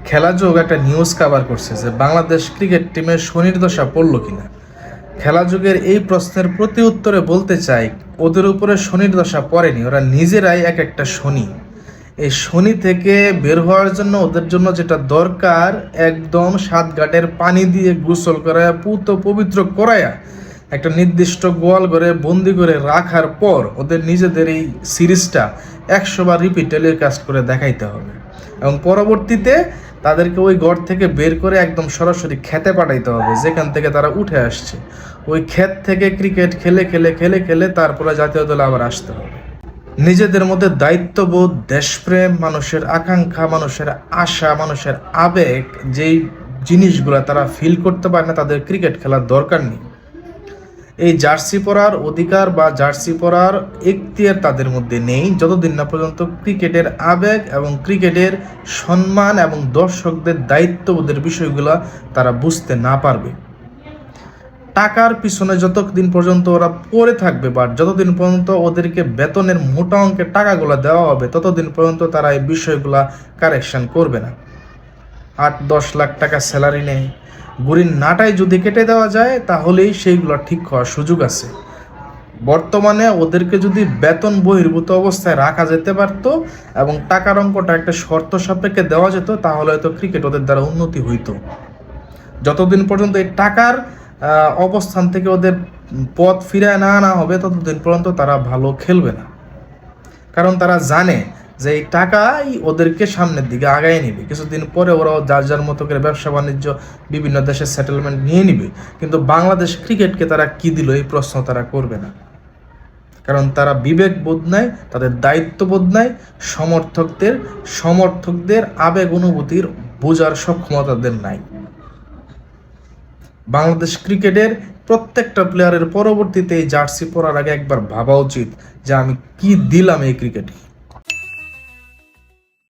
খেলাযোগ একটা news cover করছে যে বাংলাদেশ ক্রিকেট টিমের শনির দশা পড়ল কিনা। খেলাযোগের এই প্রশ্নের প্রতি উত্তরে বলতে চাই, ওদের উপরে শনির দশা পড়েনি, ওরা নিজেরাই এক একটা শনি। এই শনি থেকে বের হওয়ার জন্য ওদের জন্য যেটা দরকার, একদম 7 ঘাটের পানি দিয়ে গোসল করায়া পুত পবিত্র করায়া একটা নির্দিষ্ট গোয়াল ঘরে বন্দি করে রাখার পর ওদের নিজেদের এই সিরিজটা 100 বার রিপিট টেলিকাস্ট করে দেখাইতে হবে এবং পরবর্তীতে তাদেরকে ওই ঘর থেকে বের করে একদম সরাসরি খেতে পাঠাইতে হবে যেখান থেকে তারা উঠে আসছে। ওই ক্ষেত থেকে ক্রিকেট খেলে খেলে খেলে খেলে তারপরে জাতীয় দলে আবার আসতে হবে। নিজেদের মধ্যে দায়িত্ববোধ, দেশপ্রেম, মানুষের আকাঙ্ক্ষা, মানুষের আশা, মানুষের আবেগ, যেই জিনিসগুলো তারা ফিল করতে পারে না, তাদের ক্রিকেট খেলার দরকার নেই। এই জার্সি পরার অধিকার বা জার্সি পরার এখতিয়ার তাদের মধ্যে নেই যতদিন না পর্যন্ত ক্রিকেটের আবেগ এবং ক্রিকেটের সম্মান এবং দর্শকদের দায়িত্ববোধের বিষয়গুলো তারা বুঝতে না পারবে। টাকার পিছনে যতদিন পর্যন্ত ওরা পড়ে থাকবে বা যতদিন পর্যন্ত ওদেরকে বেতনের মোটা অঙ্কের টাকাগুলো দেওয়া হবে ততদিন পর্যন্ত তারা এই বিষয়গুলা কারেকশন করবে না। 8-10 লাখ টাকা স্যালারি নেই, গুড়ির নাটাই যদি কেটে দেওয়া যায় তাহলেই সেইগুলো ঠিক হওয়ার সুযোগ আছে। বর্তমানে ওদেরকে যদি বেতন বহির্ভূত অবস্থায় রাখা যেতে পারতো এবং টাকার অঙ্কটা একটা শর্ত সাপেক্ষে দেওয়া যেত তাহলে হয়তো ক্রিকেট ওদের দ্বারা উন্নতি হইতো। যতদিন পর্যন্ত এই টাকার অবস্থান থেকে ওদের পথ ফিরায় না আনা হবে ততদিন পর্যন্ত তারা ভালো খেলবে না, কারণ তারা জানে যে এই টাকাই ওদেরকে সামনের দিকে আগায় নিবে। কিছুদিন পরে ওরাও যার যার মতো করে ব্যবসা বাণিজ্য বিভিন্ন দেশের সেটেলমেন্ট নিয়ে নিবে, কিন্তু বাংলাদেশ ক্রিকেটকে তারা কি দিল এই প্রশ্ন তারা করবে না, কারণ তারা বিবেক বোধ নাই, তাদের দায়িত্ববোধ নাই, সমর্থকদের আবেগ অনুভূতির বোঝার সক্ষমতা তাদের নাই। বাংলাদেশ ক্রিকেটের প্রত্যেকটা প্লেয়ারের পরবর্তীতে এই জার্সি পরার আগে একবার ভাবা উচিত যে আমি কি দিলাম এই ক্রিকেটে।